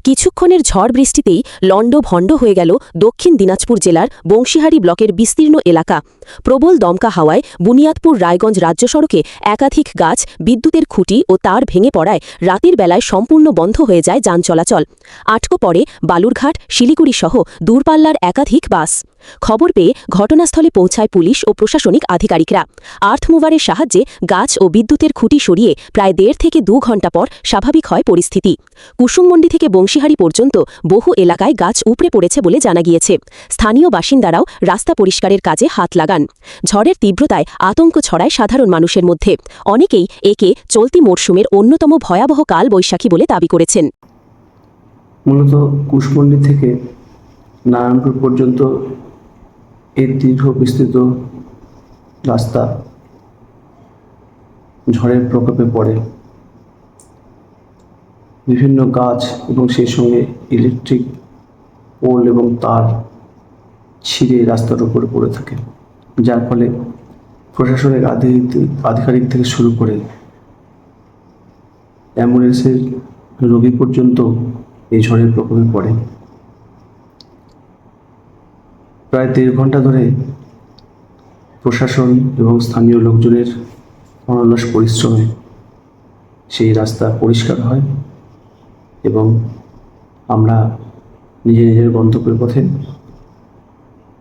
কিছুক্ষণের ঝড় বৃষ্টিতেই লণ্ডভণ্ড হয়ে গেল দক্ষিণ দিনাজপুর জেলার বংশীহারি ব্লকের বিস্তীর্ণ এলাকা। প্রবল দমকা হাওয়ায় বুনিয়াদপুর রায়গঞ্জ রাজ্য সড়কে একাধিক গাছ, বিদ্যুতের খুঁটি ও তার ভেঙে পড়ায় রাতের বেলায় সম্পূর্ণ বন্ধ হয়ে যায় যান চলাচল। আটকে পড়ে বালুরঘাট, শিলিগুড়ি সহ দূরপাল্লার একাধিক বাস। খবর পেয়ে ঘটনাস্থলে পৌঁছায় পুলিশ ও প্রশাসনিক আধিকারিকরা। আর্থমুভারের সাহায্যে গাছ ও বিদ্যুতের খুঁটি সরিয়ে প্রায় 1.5 থেকে 2 ঘণ্টা পর স্বাভাবিক হয় পরিস্থিতি। কুসুমমন্ডি থেকে বংশীহারি পর্যন্ত বহু এলাকায় গাছ উপড়ে পড়েছে বলে জানা গিয়েছে। স্থানীয় বাসিন্দারাও রাস্তা পরিষ্কারের কাজে হাত লাগান। ঝড়ের তীব্রতায় আতঙ্ক ছড়ায় সাধারণ মানুষের মধ্যে। অনেকেই একে চলতি মরশুমের অন্যতম ভয়াবহ কাল বৈশাখী বলে দাবি করেছেন। মূলত কুশমন্ডি থেকে নারায়ণপুর পর্যন্ত এর দীর্ঘ বিস্তৃত রাস্তা ঝড়ের প্রকোপে পড়ে। বিভিন্ন গাছ এবং সেই সঙ্গে ইলেকট্রিক পোল এবং তার ছিঁড়ে রাস্তার উপরে পড়ে থাকে, যার ফলে প্রশাসনের আধিকারিক থেকে শুরু করে অ্যাম্বুলেন্সের রোগী পর্যন্ত এই ঝড়ের প্রকোপে পড়ে। প্রায় 1.5 ঘন্টা ধরে প্রশাসন এবং স্থানীয় লোকজনের অনলস পরিশ্রমে সেই রাস্তা পরিষ্কার হয় এবং আমরা নিজের গন্তব্যের পথে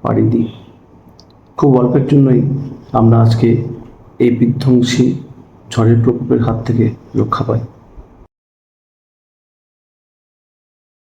পাড়ি দিই। খুব অল্পের জন্যই আমরা আজকে এই বিধ্বংসী ঝড়ের প্রকোপের হাত থেকে রক্ষা পাই।